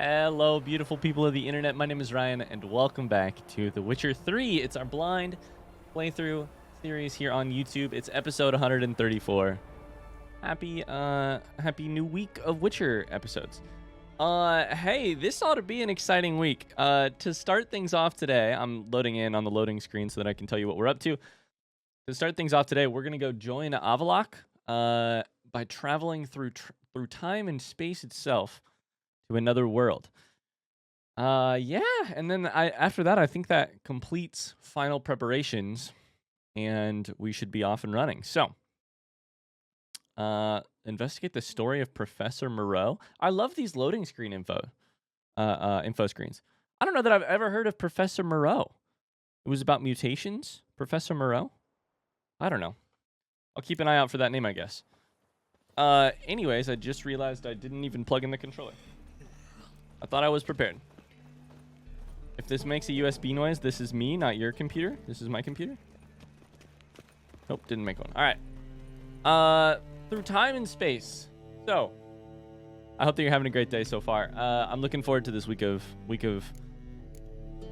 Hello, beautiful people of the internet. My name is Ryan, and welcome back to The Witcher 3. It's our blind playthrough series here on YouTube. It's episode 134. Happy new week of Witcher episodes. Hey, this ought to be an exciting week. To start things off today, I'm loading in on the loading screen so that I can tell you what we're up to. To start things off today, we're gonna go join Avallac'h by traveling through time and space itself to another world. Yeah, and then after that, I think that completes final preparations, and we should be off and running. So, investigate the story of Professor Moreau. I love these loading screen info screens. I don't know that I've ever heard of Professor Moreau. It was about mutations. Professor Moreau? I don't know. I'll keep an eye out for that name, I guess. Anyways, I just realized I didn't even plug in the controller. I thought I was prepared. If this makes a USB noise, this is me, not your computer. This is my computer. Nope, didn't make one. All right. Through time and space. So, I hope that you're having a great day so far. I'm looking forward to this week of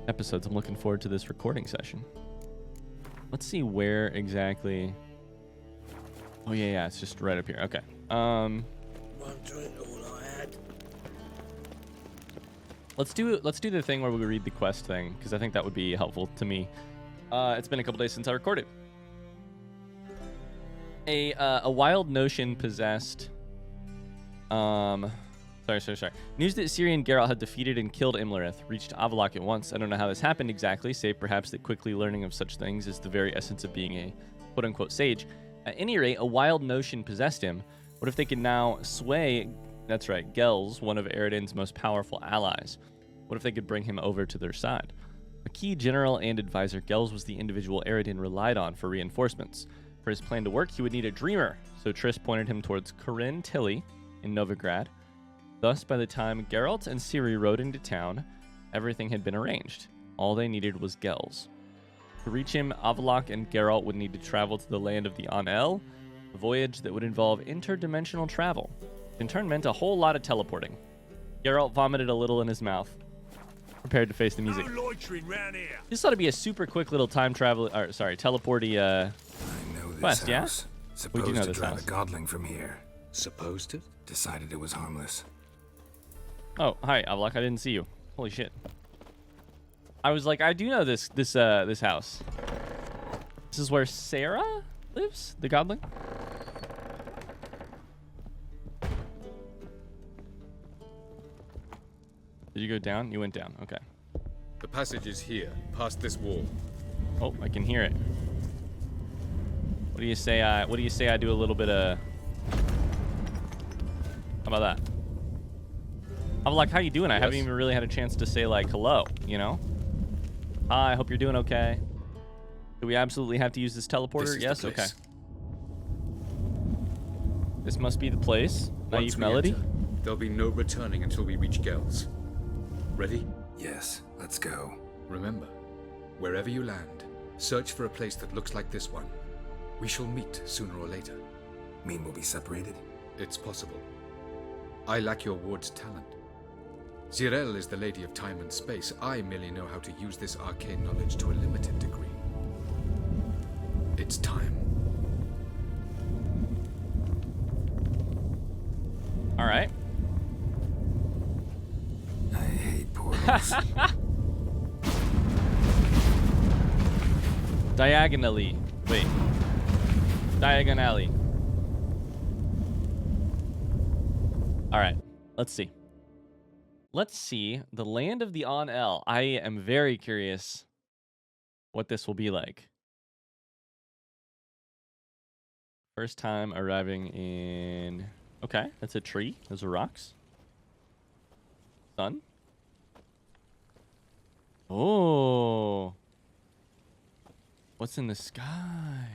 episodes. I'm looking forward to this recording session. Let's see where exactly. Oh yeah, it's just right up here. Okay. Let's do the thing where we read the quest thing, because I think that would be helpful to me. It's been a couple days since I recorded. A wild notion possessed. Sorry. News that Ciri and Geralt had defeated and killed Imlerith reached Avallac'h at once. I don't know how this happened exactly, save perhaps that quickly learning of such things is the very essence of being a quote-unquote sage. At any rate, a wild notion possessed him. What if they could now sway, that's right, Gels, one of Eredin's most powerful allies? What if they could bring him over to their side? A key general and advisor, Gels was the individual Eredin relied on for reinforcements. For his plan to work, he would need a dreamer, so Triss pointed him towards Corinne Tilly in Novigrad. Thus, by the time Geralt and Ciri rode into town, everything had been arranged. All they needed was Gels. To reach him, Avallac'h and Geralt would need to travel to the land of the An-El, a voyage that would involve interdimensional travel. In turn meant a whole lot of teleporting. Geralt vomited a little in his mouth, prepared to face the music. No loitering round here. This ought to be a super quick little teleporty quest, yeah? We do know this house. A godling from here. Supposed to? Decided it was harmless. Oh, hi, Avallac'h. I didn't see you. Holy shit. I was like, I do know this house. This is where Sarah lives, the godling. Did you go down? You went down. Okay. The passage is here, past this wall. Oh, I can hear it. What do you say? I do a little bit of. How about that? I'm like, how you doing? I haven't even really had a chance to say like hello. You know. Hi. I hope you're doing okay. Do we absolutely have to use this teleporter? Yes. Okay. This must be the place. Naive melody. There'll be no returning until we reach Gels. Ready? Yes, let's go. Remember, wherever you land, search for a place that looks like this one. We shall meet sooner or later. Mean we'll be separated? It's possible. I lack your ward's talent. Zirel is the lady of time and space. I merely know how to use this arcane knowledge to a limited degree. It's time. All right. I hate portals. Diagonally. Wait. Diagonally. All right. Let's see. The land of the An-El. I am very curious what this will be like. First time arriving in. Okay, that's a tree. Those are rocks. Sun. Oh. What's in the sky?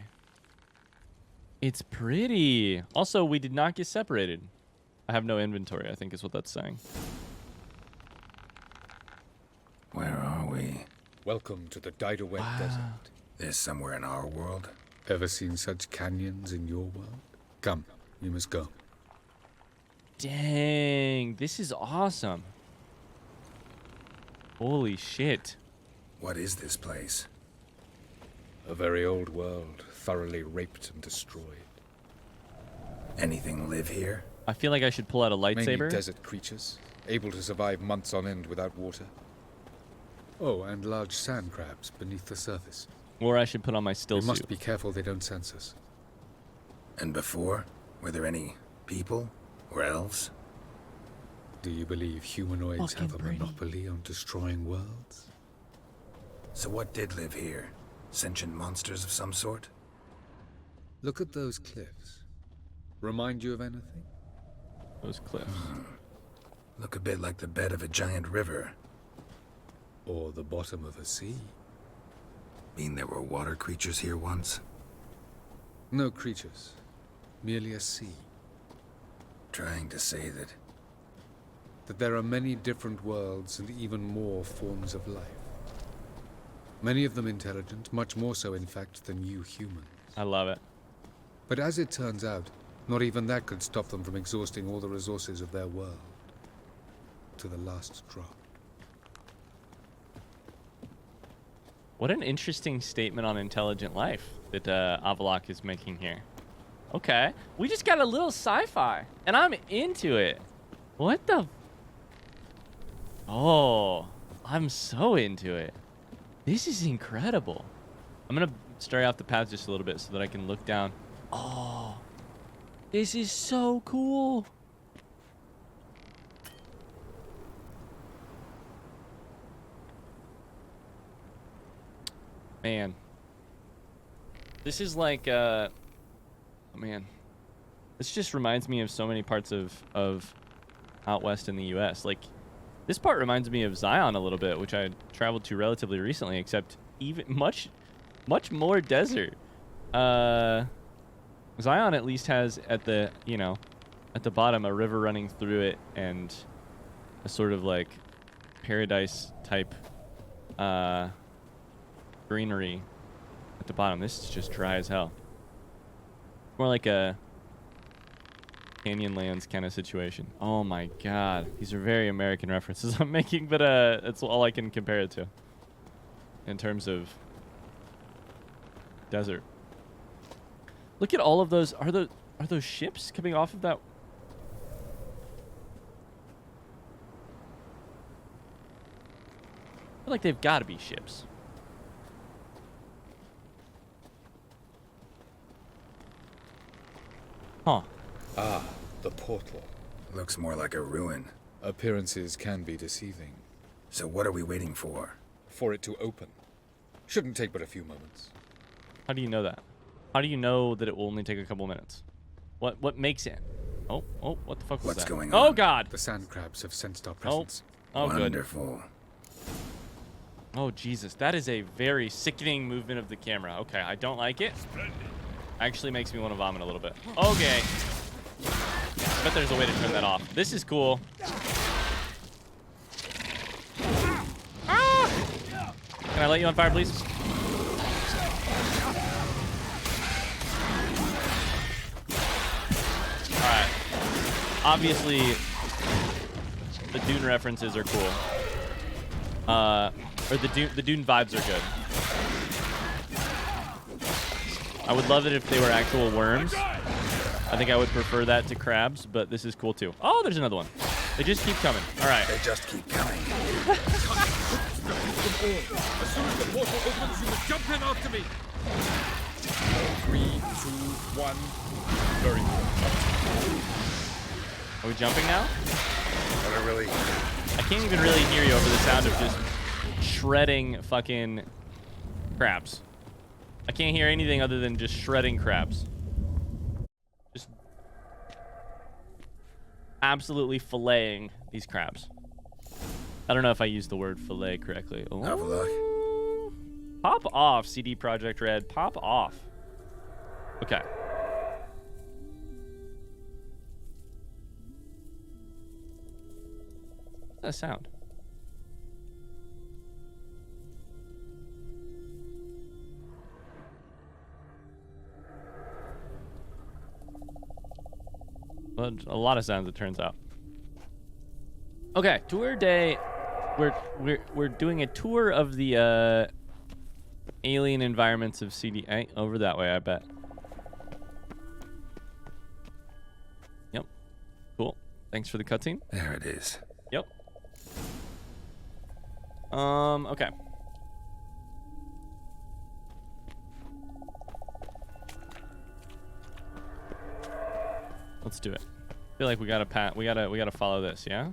It's pretty. Also, we did not get separated. I have no inventory, I think is what that's saying. Where are we? Welcome to the Diderwet Desert. This somewhere in our world? Ever seen such canyons in your world? Come, we must go. Dang, this is awesome. Holy shit. What is this place? A very old world, thoroughly raped and destroyed. Anything live here? I feel like I should pull out a Mainly lightsaber. desert creatures, able to survive months on end without water. Oh, and large sand crabs beneath the surface. Or I should put on my still We suit. must be careful they don't sense us. And before? Were there any people? Or elves? Do you believe humanoids Fucking have a Brady. monopoly on destroying worlds? So what did live here? Sentient monsters of some sort? Look at those cliffs. Remind you of anything? Those cliffs. Look a bit like the bed of a giant river. Or the bottom of a sea? Mean there were water creatures here once? No creatures. Merely a sea. Trying to say that... That there are many different worlds and even more forms of life. Many of them intelligent, much more so in fact than you humans. I love it. But as it turns out, not even that could stop them from exhausting all the resources of their world. To the last drop. What an interesting statement on intelligent life that Avalok is making here. Okay. We just got a little sci-fi, and I'm into it. What the... Oh, I'm so into it. This is incredible. I'm going to stray off the path just a little bit so that I can look down. Oh, this is so cool. Man. This is like, oh man. This just reminds me of so many parts of out west in the U.S. Like, this part reminds me of Zion a little bit, which I traveled to relatively recently, except even much more desert. Zion at least has at the, you know, at the bottom a river running through it and a sort of like paradise type greenery at the bottom. This is just dry as hell. More like a Canyonlands kind of situation. Oh my god. These are very American references I'm making, but that's all I can compare it to in terms of desert. Look at all of those. Are those ships coming off of that? I feel like they've got to be ships. Huh. Ah, the portal. Looks more like a ruin. Appearances can be deceiving. So what are we waiting for? For it to open. Shouldn't take but a few moments. How do you know that? How do you know that it will only take a couple minutes? What makes it? Oh, what the fuck was What's that? going Oh on? god. The sand crabs have sensed our presence. Oh good. Wonderful. Oh Jesus, that is a very sickening movement of the camera. Okay, I don't like it. Actually makes me want to vomit a little bit. Okay. I bet there's a way to turn that off. This is cool. Ah! Can I light you on fire, please? Alright. Obviously, the Dune references are cool. Or the Dune vibes are good. I would love it if they were actual worms. I think I would prefer that to crabs, but this is cool too. Oh, there's another one. They just keep coming. All right. They just keep coming. As soon as the portal opens, you must jump in after me. 3, 2, 1. Very good. Are we jumping now? Not really. I can't even really hear you over the sound of just shredding fucking crabs. I can't hear anything other than just shredding crabs. Just absolutely filleting these crabs. I don't know if I used the word fillet correctly. Oh. Avalok. Pop off, CD Projekt Red. Pop off. Okay. What's that sound? Well, a lot of sounds, it turns out. Okay, tour day we're doing a tour of the alien environments of CD. Over that way, I bet. Yep. Cool. Thanks for the cutscene. There it is. Yep. Okay. Let's do it. I feel like we gotta follow this, yeah?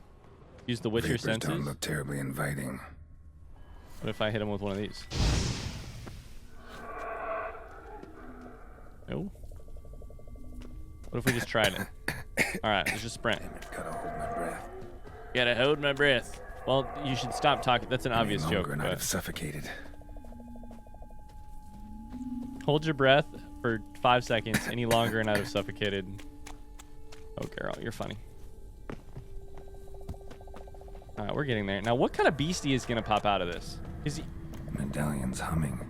Use the Witcher Vapors senses. don't look terribly inviting. What if I hit him with one of these? No. What if we just tried it? All right, let's just sprint. Damn it, gotta hold my breath. Gotta hold my breath. Well, you should stop talking. That's an obvious Any joke. longer and I'd But have suffocated. hold your breath for 5 seconds. Any longer and I'd have suffocated. Oh, Geralt, you're funny. All right, we're getting there. Now, what kind of beastie is gonna pop out of this? Is he? Medallion's humming.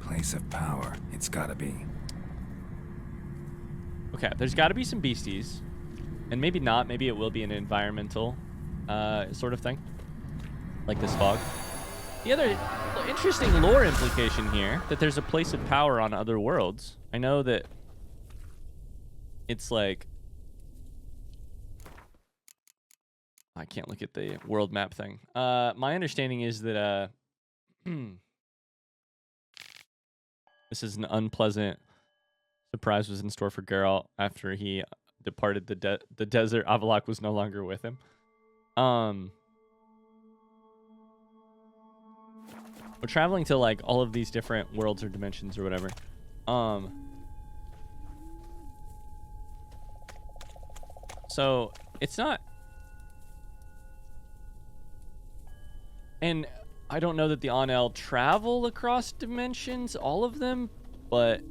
Place of power. It's gotta be. Okay, there's got to be some beasties, and maybe not. Maybe it will be an environmental sort of thing, like this fog. The other interesting lore implication here that there's a place of power on other worlds. I know that it's like I can't look at the world map thing. My understanding is that this is an unpleasant surprise was in store for Geralt after he departed the desert. Avallac'h was no longer with him. We're traveling to like all of these different worlds or dimensions or whatever. So it's not, and I don't know that the Onel travel across dimensions, all of them, but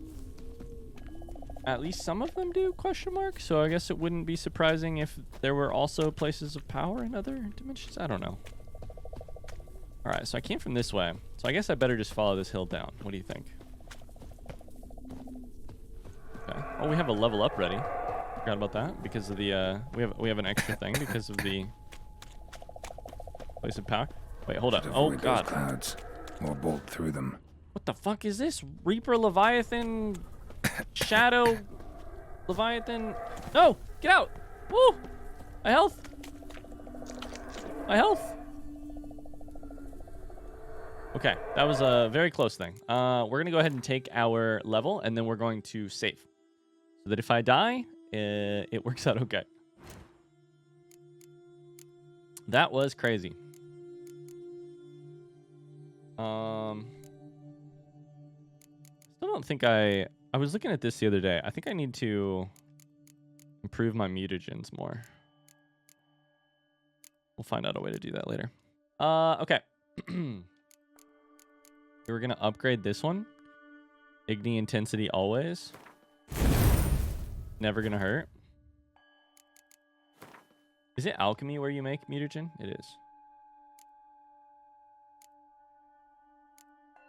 at least some of them do, question mark. So I guess it wouldn't be surprising if there were also places of power in other dimensions. I don't know. All right, so I came from this way. So I guess I better just follow this hill down. What do you think? Okay. Oh, we have a level up ready. Forgot about that because of the we have an extra thing because of the place of power. Wait, hold up. Oh Avoid those God. clouds. Or bolt through them. What the fuck is this? Reaper Leviathan Shadow Leviathan. No! Get out! Woo! My health! My health! Okay, that was a very close thing. We're going to go ahead and take our level, and then we're going to save. So that if I die, it works out okay. That was crazy. Still don't think I was looking at this the other day. I think I need to improve my mutagens more. We'll find out a way to do that later. Okay. We're going to upgrade this one. Igni intensity always. Never going to hurt. Is it alchemy where you make mutagen? It is.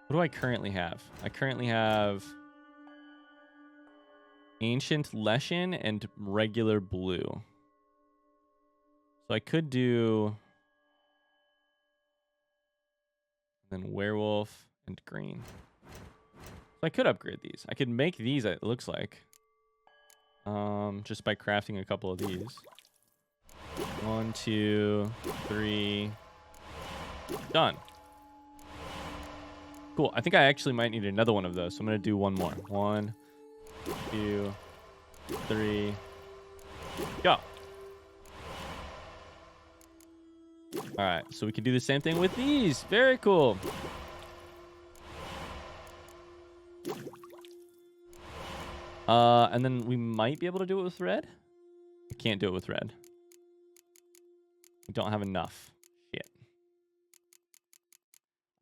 What do I currently have? I currently have Ancient Leshen and regular blue. So I could do then werewolf and green. So I could upgrade these. I could make these, it looks like. Just by crafting a couple of these. 1, 2, 3. Done. Cool. I think I actually might need another one of those. So I'm going to do one more. 1, 2, 3. Go. All right. So we can do the same thing with these. Very cool. And then we might be able to do it with red. I can't do it with red. We don't have enough. Shit.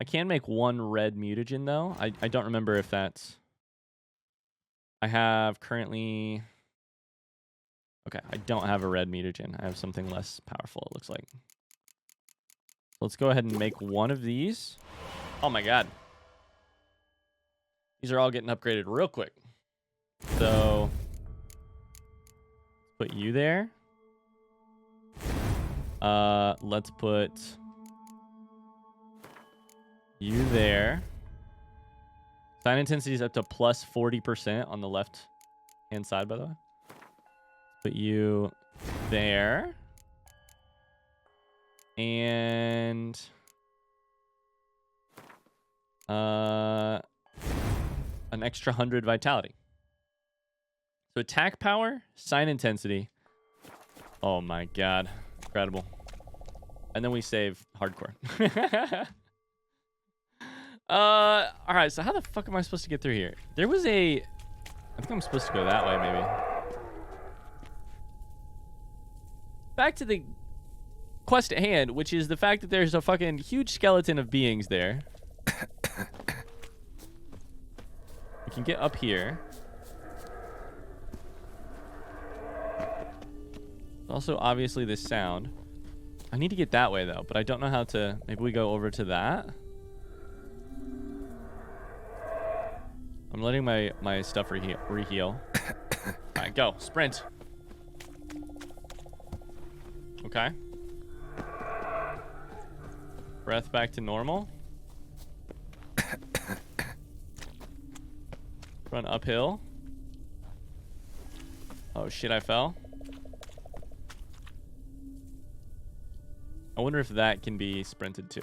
I can make one red mutagen, though. I don't remember if that's... I have currently... Okay, I don't have a red mutagen. I have something less powerful, it looks like. Let's go ahead and make one of these. Oh my god. These are all getting upgraded real quick. So... put you there. Let's put You there. Sign intensity is up to plus 40% on the left hand side, by the way. Put you there. And an extra 100 vitality. So attack power, sign intensity. Oh my god. Incredible. And then we save hardcore. Alright, so how the fuck am I supposed to get through here? There was I think I'm supposed to go that way, maybe. Back to the quest at hand, which is the fact that there's a fucking huge skeleton of beings there. We can get up here. Also, obviously, this sound. I need to get that way, though, but I don't know how to... Maybe we go over to that? I'm letting my stuff reheal. Alright, go. Sprint. Okay. Breath back to normal. Run uphill. Oh shit, I fell. I wonder if that can be sprinted too.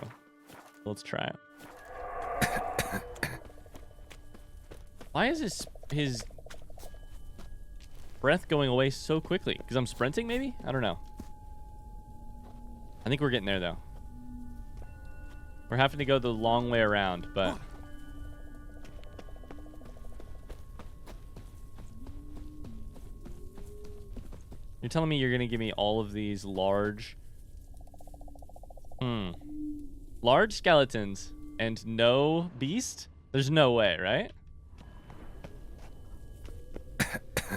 Let's try it. Why is his breath going away so quickly? Because I'm sprinting, maybe? I don't know. I think we're getting there, though. We're having to go the long way around, but... You're telling me you're going to give me all of these large... Large skeletons and no beast? There's no way, right? I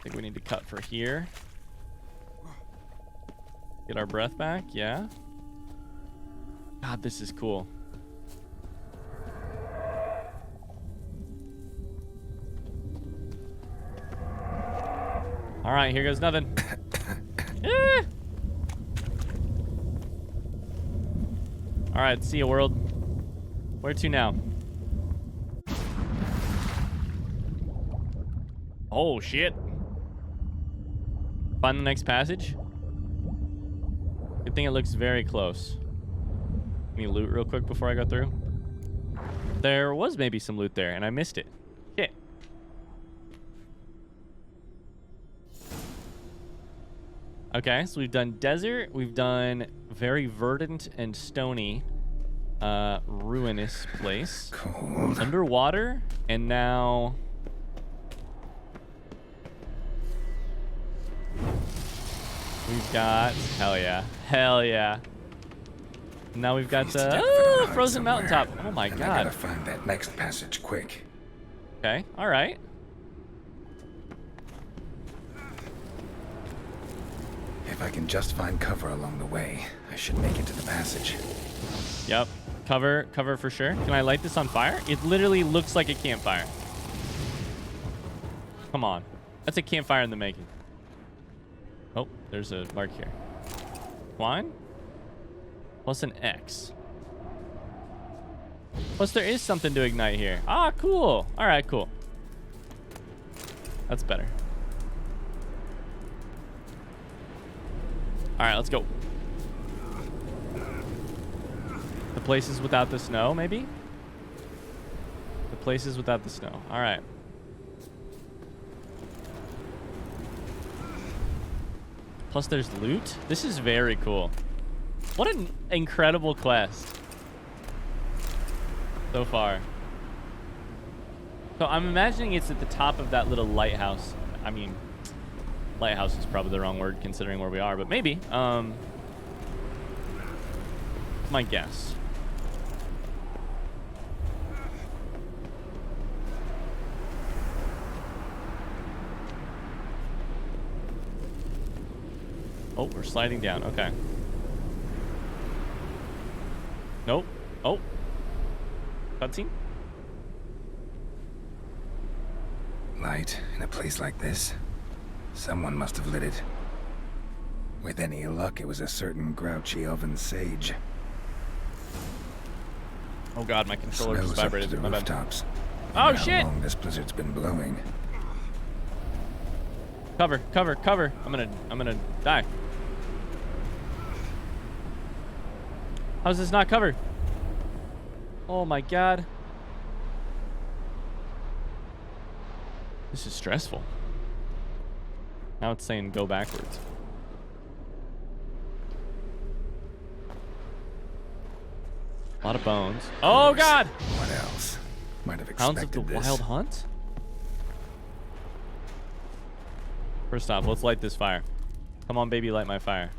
think we need to cut for here. Get our breath back, yeah. God, this is cool. All right, here goes nothing. Yeah. All right, see ya, world. Where to now? Oh, shit. Find the next passage. Good thing it looks very close. Let me loot real quick before I go through. There was maybe some loot there, and I missed it. Shit. Okay, so we've done desert. We've done very verdant and stony, ruinous place. Cold. Underwater, and now... We've got... Hell yeah. Hell yeah. Now we've got the frozen mountaintop. Oh my god. I gotta find that next passage quick. Okay, alright. If I can just find cover along the way, I should make it to the passage. Yep. Cover for sure. Can I light this on fire? It literally looks like a campfire. Come on. That's a campfire in the making. Oh, there's a mark here. Wine? Plus an X. Plus there is something to ignite here. Ah, cool. All right, cool. That's better. All right, let's go. The places without the snow, maybe? The places without the snow. All right. Plus there's loot. This is very cool. What an incredible quest so far. So I'm imagining it's at the top of that little lighthouse. I mean, lighthouse is probably the wrong word considering where we are, but maybe. My guess. Oh, we're sliding down. Okay. Nope. Oh. Cutscene? Light in a place like this. Someone must have lit it. With any luck, it was a certain grouchy elven sage. Oh god, my controller just Snow's up to vibrated. the My bad. rooftops. Oh Wonder shit! How long this blizzard's been blowing. Cover, cover, cover. I'm gonna die. How's this not covered? Oh my god. This is stressful. Now it's saying go backwards. A lot of bones. Oh god! What else? Might have Hounds of expected the this. Wild Hunt? First off, let's light this fire. Come on, baby, light my fire.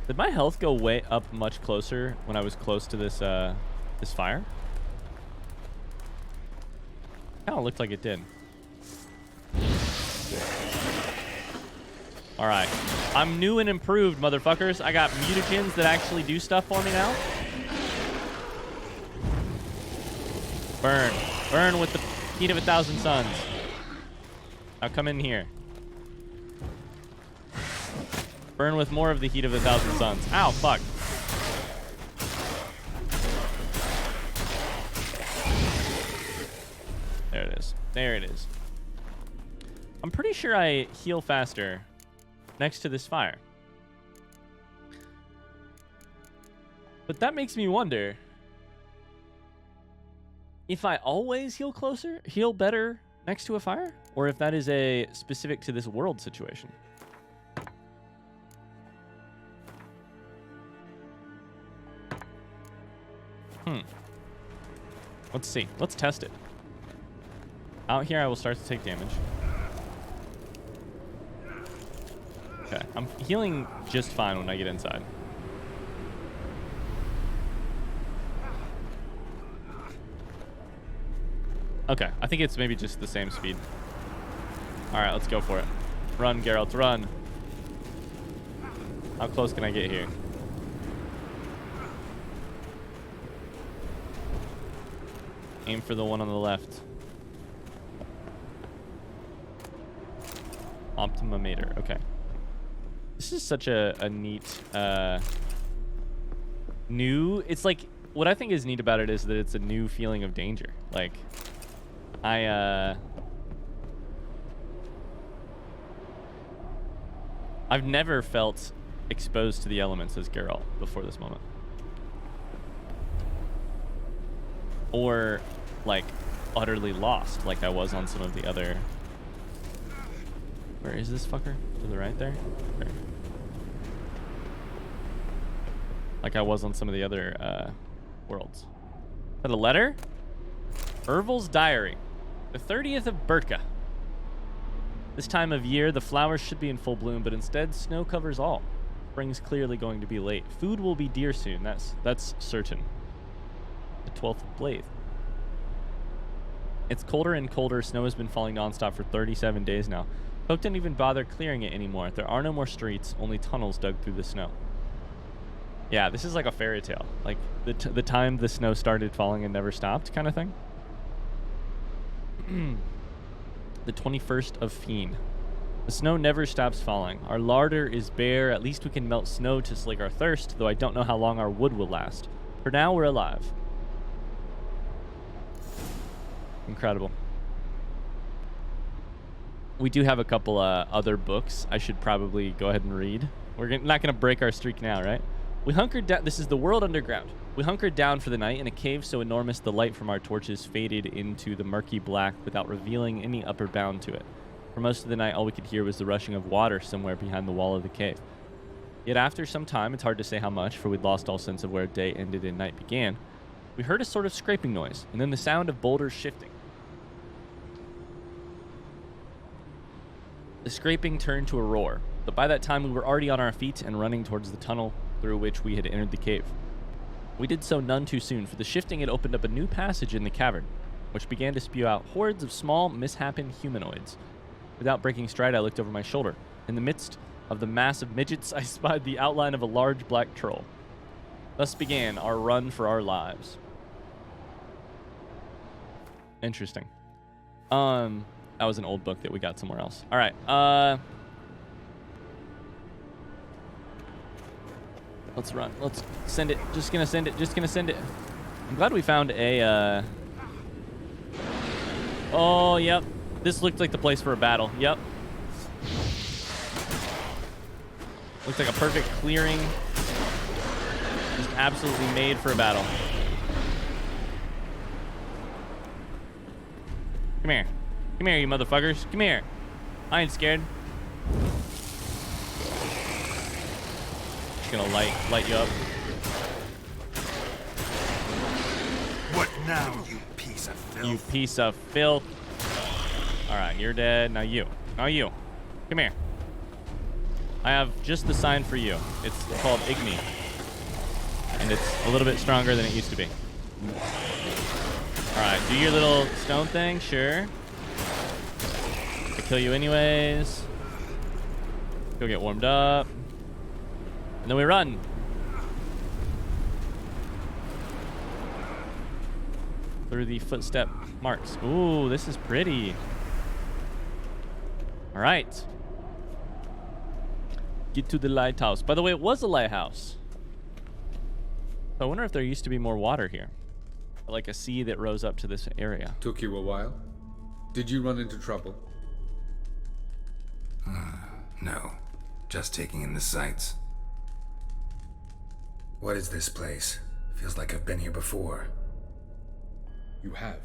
Did my health go way up much closer when I was close to this this fire? Kind of looked like it did. All right, I'm new and improved, motherfuckers. I got mutagens that actually do stuff for me now. Burn, burn with the heat of 1,000 suns. Now come in here. Burn with more of the heat of 1,000 suns. Ow, fuck. There it is. There it is. I'm pretty sure I heal faster next to this fire. But that makes me wonder if I always heal better next to a fire, or if that is a specific to this world situation. Let's see. Let's test it. Out here, I will start to take damage. Okay, I'm healing just fine when I get inside. Okay, I think it's maybe just the same speed. All right, let's go for it. Run, Geralt, run. How close can I get here? Aim for the one on the left. Optimameter, okay. This is such a neat, new, it's like, what I think is neat about it is that it's a new feeling of danger. Like, I've never felt exposed to the elements as Geralt before this moment. Or, like, utterly lost, like I was on some of the other... Where is this fucker? To the right there? Where? Like I was on some of the other worlds. Is that a letter? Ervil's diary. The 30th of Burka. This time of year, the flowers should be in full bloom, but instead, snow covers all. Spring's clearly going to be late. Food will be dear soon. That's certain. The 12th of Blythe. It's colder and colder. Snow has been falling nonstop for 37 days now. Folk didn't even bother clearing it anymore. There are no more streets, only tunnels dug through the snow. Yeah, this is like a fairy tale. Like the time the snow started falling and never stopped kind of thing. The 21st of Fiend. The snow never stops falling. Our larder is bare. At least we can melt snow to slake our thirst, though I don't know how long our wood will last. For now, we're alive. Incredible. We do have a couple other books I should probably go ahead and read. We're not going to break our streak now, right? We hunkered down. This is the world underground. We hunkered down for the night in a cave so enormous the light from our torches faded into the murky black without revealing any upper bound to it. For most of the night, all we could hear was the rushing of water somewhere behind the wall of the cave. Yet after some time, it's hard to say how much, for we'd lost all sense of where day ended and night began, we heard a sort of scraping noise, and then the sound of boulders shifting. The scraping turned to a roar, but by that time we were already on our feet and running towards the tunnel through which we had entered the cave. We did so none too soon, for the shifting had opened up a new passage in the cavern, which began to spew out hordes of small, misshapen humanoids. Without breaking stride, I looked over my shoulder. In the midst of the mass of midgets, I spied the outline of a large black troll. Thus began our run for our lives. Interesting. That was an old book that we got somewhere else. All right. Let's run. Let's send it. Just gonna send it. Just gonna send it. I'm glad we found a, Oh, yep. This looked like the place for a battle. Yep. Looks like a perfect clearing. Just absolutely made for a battle. Come here. Come here, you motherfuckers. Come here. I ain't scared. Just gonna light you up. What now, you piece of filth? You piece of filth. Alright, you're dead. Now you. Now you. Come here. I have just the sign for you. It's called Igni. And it's a little bit stronger than it used to be. Alright, do your little stone thing, sure. I kill you anyways. Go get warmed up. And then we run. Through the footstep marks. Ooh, this is pretty. All right. Get to the lighthouse. By the way, it was a lighthouse. I wonder if there used to be more water here. Like a sea that rose up to this area. Took you a while? Did you run into trouble? No. Just taking in the sights. What is this place? Feels like I've been here before. You have.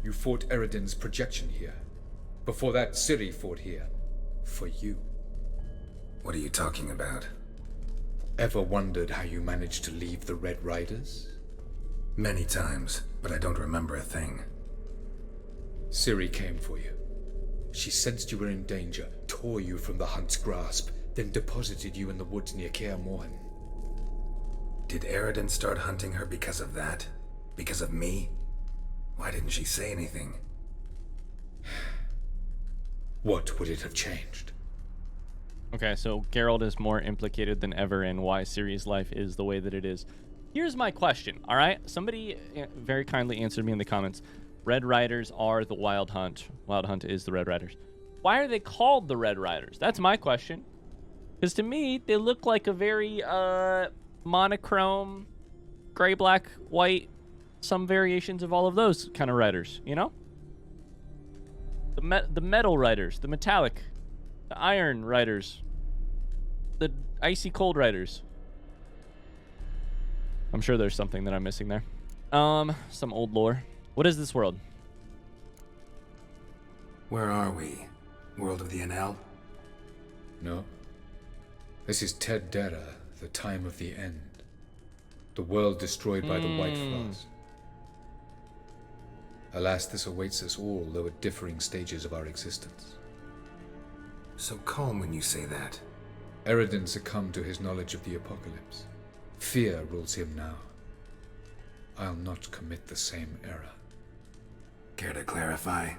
You fought Eredin's projection here. Before that, Ciri fought here. For you. What are you talking about? Ever wondered how you managed to leave the Red Riders? Many times, but I don't remember a thing. Ciri came for you. She sensed you were in danger, tore you from the hunt's grasp, then deposited you in the woods near Kaer Morhen. Did Eredin start hunting her because of that? Because of me? Why didn't she say anything? What would it have changed? Okay, so Geralt is more implicated than ever in why Ciri's life is the way that it is. Here's my question, all right? Somebody very kindly answered me in the comments. Red Riders are the Wild Hunt. Wild Hunt is the Red Riders. Why are they called the Red Riders? That's my question. Because to me, they look like a very monochrome, gray, black, white, some variations of all of those kind of riders, you know? The metal riders, the metallic, the iron riders, the icy cold riders. I'm sure there's something that I'm missing there. Some old lore. What is this world? Where are we? World of the NL? No. This is Ted Dera, the time of the end. The world destroyed by the White Frost. Alas, this awaits us all, though at differing stages of our existence. So calm when you say that. Eredin succumbed to his knowledge of the apocalypse. Fear rules him now. I'll not commit the same error. Care to clarify?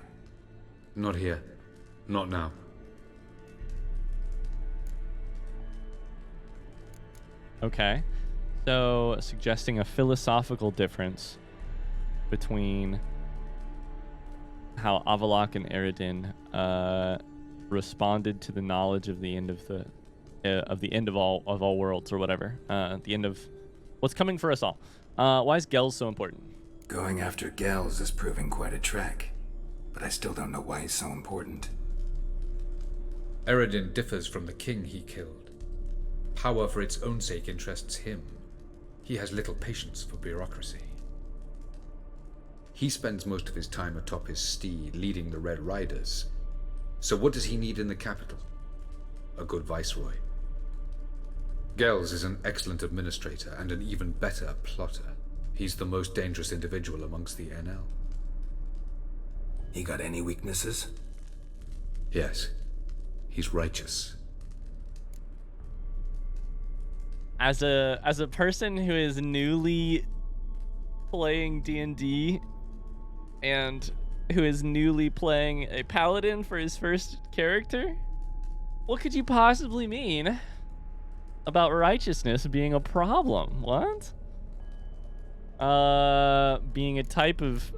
Not here. Not now. Okay. So, suggesting a philosophical difference between how Avallac'h and Eredin responded to the knowledge of the end of all worlds, or whatever. The end of what's coming for us all. Why is Gels so important? Going after Gels is proving quite a trek, but I still don't know why he's so important. Eredin differs from the king he killed. Power for its own sake interests him. He has little patience for bureaucracy. He spends most of his time atop his steed, leading the Red Riders. So what does he need in the capital? A good viceroy. Gels is an excellent administrator and an even better plotter. He's the most dangerous individual amongst the NL. He got any weaknesses? Yes. He's righteous. As a person who is newly playing D&D and who is newly playing a paladin for his first character, what could you possibly mean about righteousness being a problem? What? Being a type of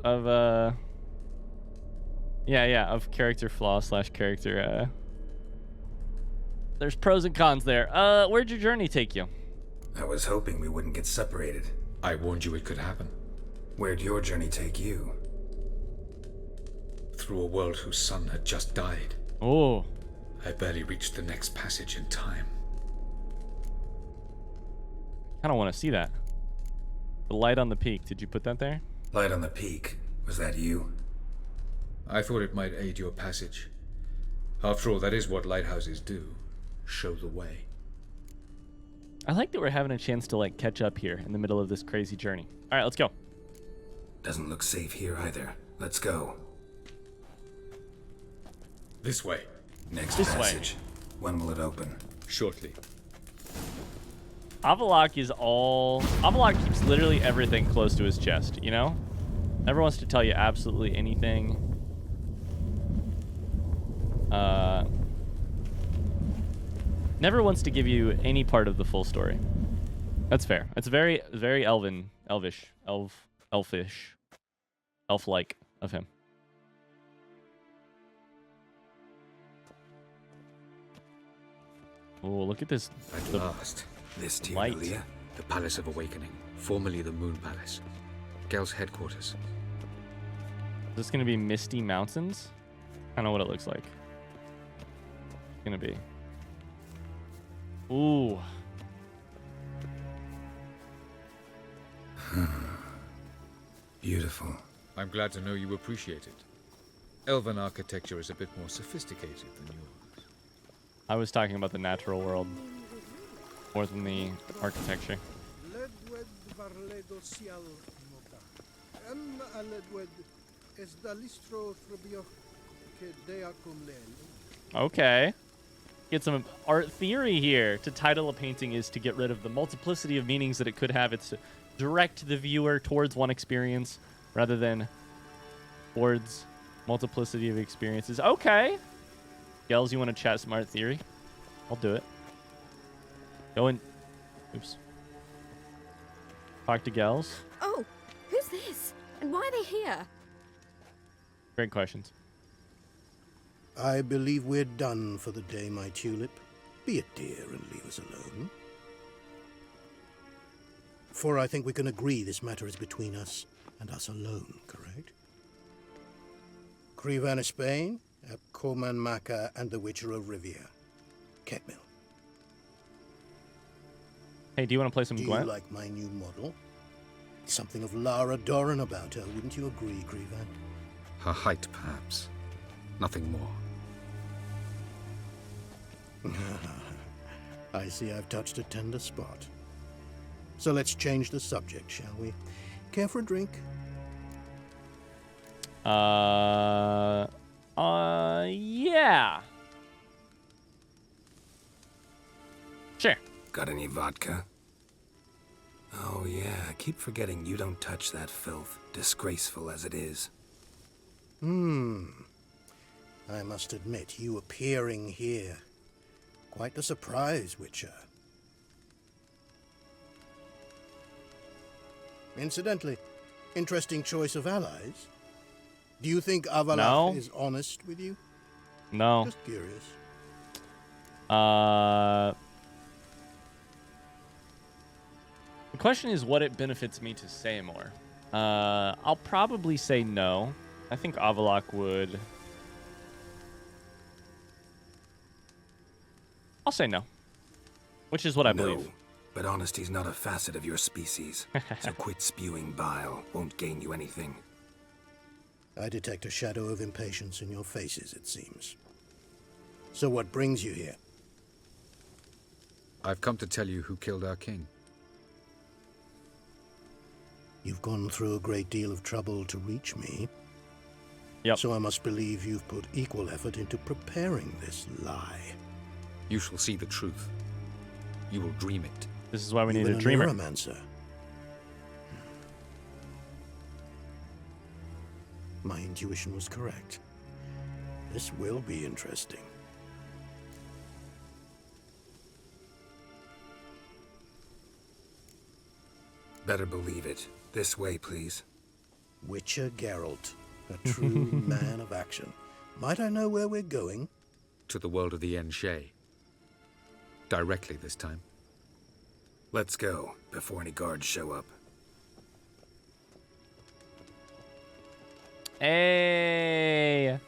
character flaw / character. There's pros and cons there. Where'd your journey take you? I was hoping we wouldn't get separated. I warned you it could happen. Where'd your journey take you? Through a world whose sun had just died. Oh. I barely reached the next passage in time. I don't want to see that. The light on the peak. Did you put that there? Light on the peak. Was that you? I thought it might aid your passage. After all, that is what lighthouses do. Show the way. I like that we're having a chance to like catch up here in the middle of this crazy journey. All right, let's go. Doesn't look safe here either. Let's go. This way. Next This way. passage. When will it open? Shortly. Avallac'h is all... Avallac'h keeps literally everything close to his chest, you know? Never wants to tell you absolutely anything. Never wants to give you any part of the full story. That's fair. It's very, very elfish elf-like of him. Oh, look at this. At last. This Light. Tyralia? The Palace of Awakening, formerly the Moon Palace. Gel's headquarters. Is this gonna be Misty Mountains? I don't know what it looks like. It's gonna be. Ooh. Beautiful. I'm glad to know you appreciate it. Elven architecture is a bit more sophisticated than yours. I was talking about the natural world more than the architecture. Okay. Get some art theory here. To title a painting is to get rid of the multiplicity of meanings that it could have. It's to direct the viewer towards one experience rather than towards multiplicity of experiences. Okay. Gels, you want to chat some art theory? I'll do it. Go and... Oops. Talk to Gels. Oh, who's this? And why are they here? Great questions. I believe we're done for the day, my tulip. Be a dear and leave us alone. For I think we can agree this matter is between us and us alone, correct? Crivan Spain, Coman Maca, and the Witcher of Rivia. Ketmil. Hey, do you want to play some Do Gwent? you like my new model? Something of Lara Doran about her, wouldn't you agree, Crivan? Her height, perhaps. Nothing more. I see I've touched a tender spot. So let's change the subject, shall we? Care for a drink? Yeah. Sure. Got any vodka? Oh yeah, I keep forgetting you don't touch that filth, disgraceful as it is. I must admit, you appearing here. Quite the surprise, Witcher. Incidentally, interesting choice of allies. Do you think Avallac'h No. is honest with you? No. Just curious. The question is what it benefits me to say more. I'll probably say no. I think Avallac'h would... I'll say no. Which is what I believe. No, but honesty's not a facet of your species. So quit spewing bile. Won't gain you anything. I detect a shadow of impatience in your faces, it seems. So what brings you here? I've come to tell you who killed our king. You've gone through a great deal of trouble to reach me. Yep. So I must believe you've put equal effort into preparing this lie. You shall see the truth. You will dream it. This is why we need Even a a dreamer. neuromancer. My intuition was correct. This will be interesting. Better believe it. This way, please. Witcher Geralt, a true man of action. Might I know where we're going? To the world of the Enshe. Directly this time. Let's go, before any guards show up. Hey.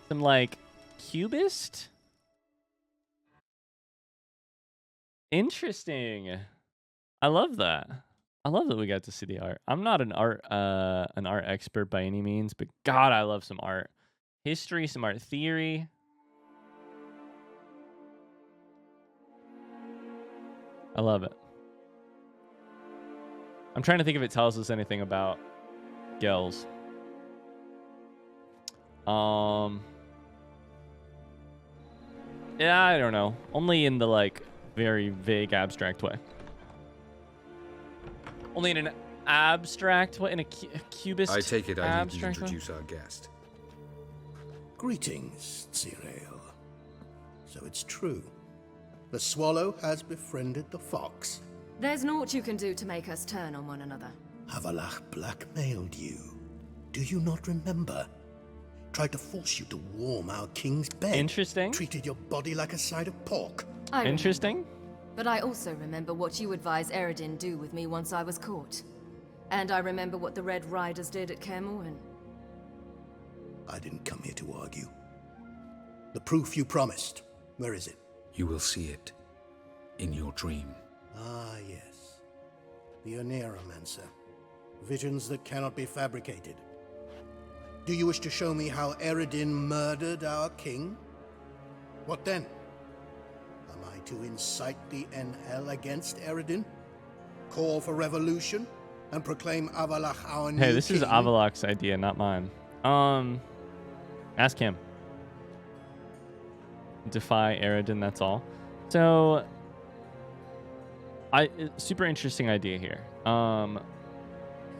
Some like cubist. Interesting. I love that. I love that we got to see the art. I'm not an art expert by any means, but God, I love some art history, some art theory. I love it. I'm trying to think if it tells us anything about Gels. Yeah, I don't know. Only in the like very vague abstract way. Only in an abstract way, in a cubist. I take it I need to abstract way? introduce our guest. Greetings, Cyril. So it's true. The swallow has befriended the fox. There's naught you can do to make us turn on one another. Havalach blackmailed you. Do you not remember? Tried to force you to warm our king's bed. Interesting. Treated your body like a side of pork. I remember. Interesting. But I also remember what you advised Eredin do with me once I was caught. And I remember what the Red Riders did at Kaer Morhen. I didn't come here to argue. The proof you promised, where is it? You will see it in your dream. Ah, yes. The Oneromancer. Visions that cannot be fabricated. Do you wish to show me how Eredin murdered our king? What then? Am I to incite the NL against Eredin? Call for revolution? And proclaim Avalach our new king? Hey, this is Avalok's idea, not mine. Ask him. Defy Eredin, that's all. So, super interesting idea here.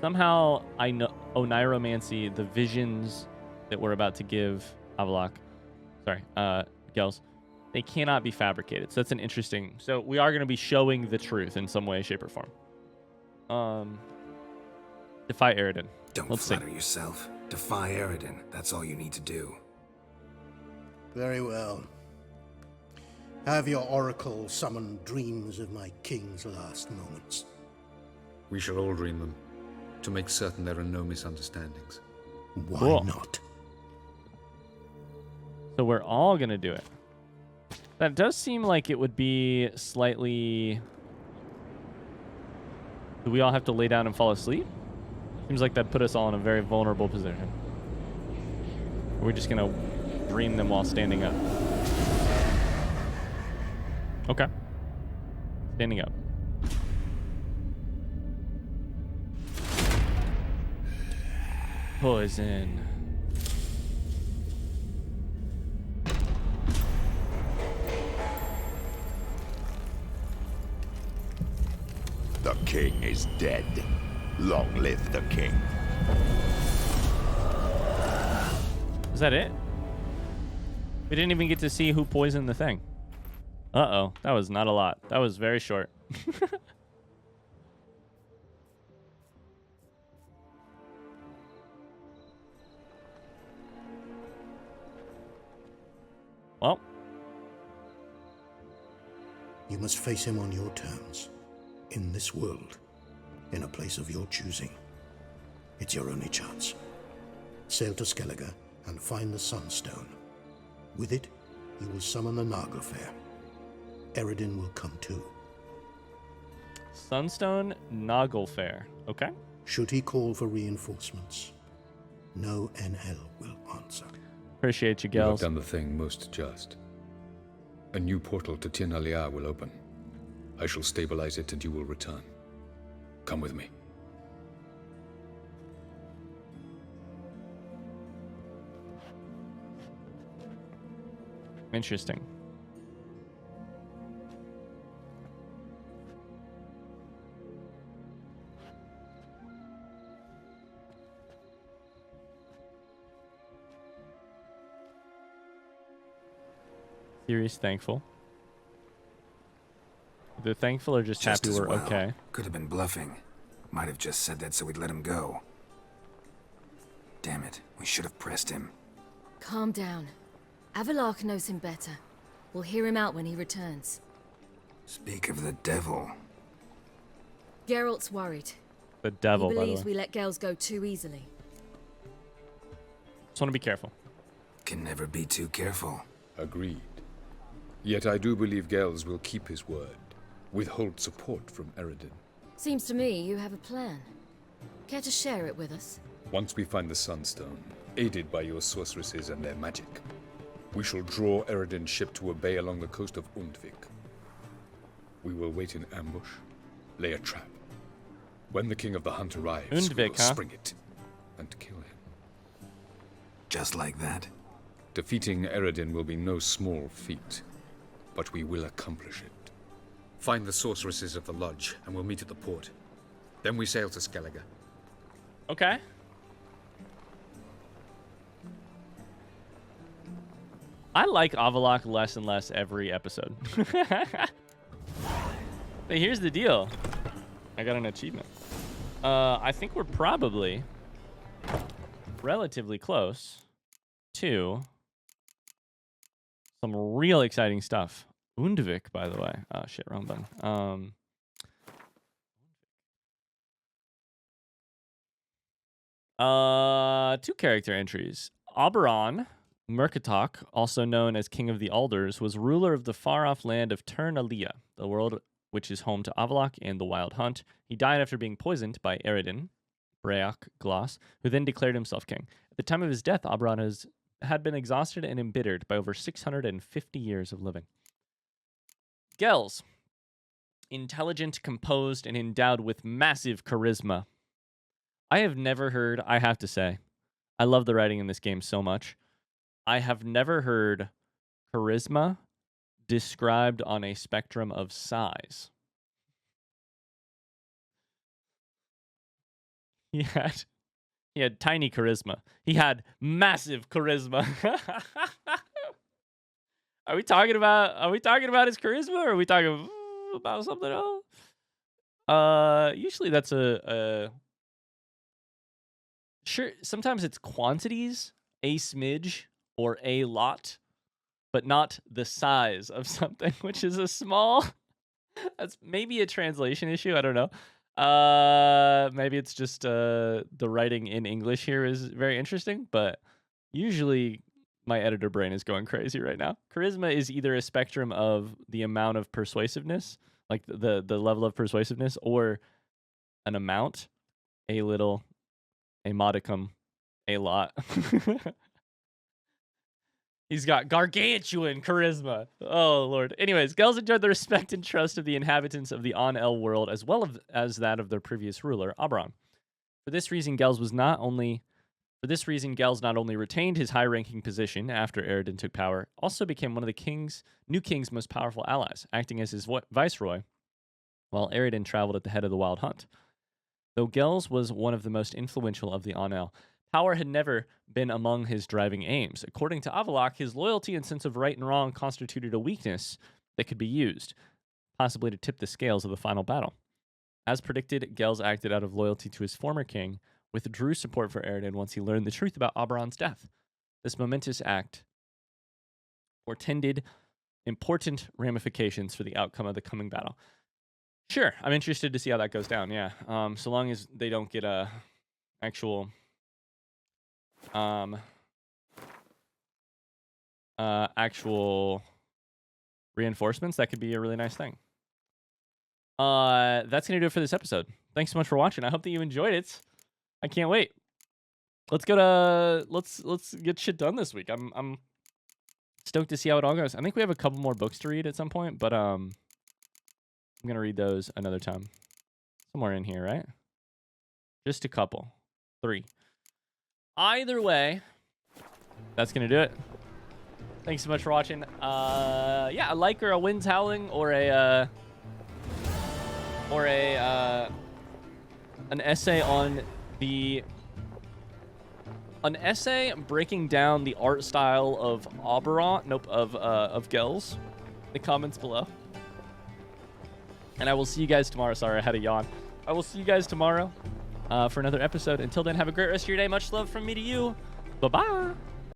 Somehow I know Oniromancy, the visions that we're about to give Avalok, Gels, they cannot be fabricated. So that's an interesting. So we are going to be showing the truth in some way, shape, or form. Defy Eredin. Don't flatter yourself. Defy Eredin. That's all you need to do. Very well. Have your oracle summon dreams of my king's last moments. We shall all dream them, to make certain there are no misunderstandings. Why Cool. not? So we're all going to do it. That does seem like it would be slightly... Do we all have to lay down and fall asleep? Seems like that put us all in a very vulnerable position. We're just going to dream them while standing up. Okay. Standing up. Poison. The king is dead. Long live the king. Is that it? We didn't even get to see who poisoned the thing. Uh-oh. That was not a lot. That was very short. Well. You must face him on your terms. In this world. In a place of your choosing. It's your only chance. Sail to Skellige and find the Sunstone. With it, you will summon the Naglfar. Eredin will come too. Sunstone Naglfar. Okay. Should he call for reinforcements, no NL will answer. Appreciate you, You have gals. done the thing most just. A new portal to Tir na Liar will open. I shall stabilize it and you will return. Come with me. Interesting. Sirius thankful. They're thankful or just happy as we're well. okay? Could have been bluffing. Might have just said that so we'd let him go. Damn it. We should have pressed him. Calm down. Avalok knows him better. We'll hear him out when he returns. Speak of the devil. Geralt's worried. The devil, He by the believes way. we let girls go too easily. Just want to be careful. Can never be too careful. Agreed. Yet I do believe Gels will keep his word. Withhold support from Eredin. Seems to me you have a plan. Care to share it with us? Once we find the Sunstone, aided by your sorceresses and their magic, we shall draw Eredin's ship to a bay along the coast of Undvik. We will wait in ambush, lay a trap. When the King of the Hunt arrives, we will spring it and kill him. Just like that? Defeating Eredin will be no small feat, but we will accomplish it. Find the sorceresses of the lodge, and we'll meet at the port. Then we sail to Skellige. Okay. I like Avallac'h less and less every episode. But here's the deal. I got an achievement. I think we're probably relatively close to some real exciting stuff. Undvik, by the way. Oh, shit, wrong button. Two character entries. Oberon Murkatok, also known as King of the Alders, was ruler of the far-off land of Turnalia, the world which is home to Avallac'h and the Wild Hunt. He died after being poisoned by Eredin, Breach Gloss, who then declared himself king. At the time of his death, Oberon had been exhausted and embittered by over 650 years of living. Gels. Intelligent, composed, and endowed with massive charisma. I have never heard, I have to say, I love the writing in this game so much. I have never heard charisma described on a spectrum of size. He had tiny charisma. He had massive charisma. Are we talking about his charisma, or are we talking about something else? Usually that's a sure, sometimes it's quantities, a smidge or a lot, but not the size of something, which is a small. That's maybe a translation issue. I don't know. Maybe it's just the writing in English here is very interesting, but usually my editor brain is going crazy right now. Charisma is either a spectrum of the amount of persuasiveness, like the level of persuasiveness, or an amount, a little, a modicum, a lot. He's got gargantuan charisma. Oh, Lord. Anyways, Gels enjoyed the respect and trust of the inhabitants of the On-El world, as well as that of their previous ruler, Oberon. For this reason, Gels not only retained his high-ranking position after Eredin took power, also became one of the new king's most powerful allies, acting as his viceroy, while Eredin traveled at the head of the Wild Hunt. Though Gels was one of the most influential of the On-El, power had never been among his driving aims. According to Avallac'h, his loyalty and sense of right and wrong constituted a weakness that could be used, possibly to tip the scales of the final battle. As predicted, Gels acted out of loyalty to his former king, withdrew support for Eredin once he learned the truth about Oberon's death. This momentous act portended important ramifications for the outcome of the coming battle. Sure, I'm interested to see how that goes down, yeah. So long as they don't get a actual reinforcements, that could be a really nice thing. That's gonna do it for this episode. Thanks so much for watching. I hope that you enjoyed it. I can't wait. Let's get shit done this week. I'm stoked to see how it all goes. I think we have a couple more books to read at some point, but I'm gonna read those another time. Somewhere in here, right? Just a couple. 3. Either way, that's gonna do it. Thanks so much for watching. Yeah, a like or a wind's howling or an essay on an essay breaking down the art style of of Gels. The comments below. And I will see you guys tomorrow. Sorry, I had a yawn. I will see you guys tomorrow for another episode. Until then, have a great rest of your day. Much love from me to you. Bye-bye.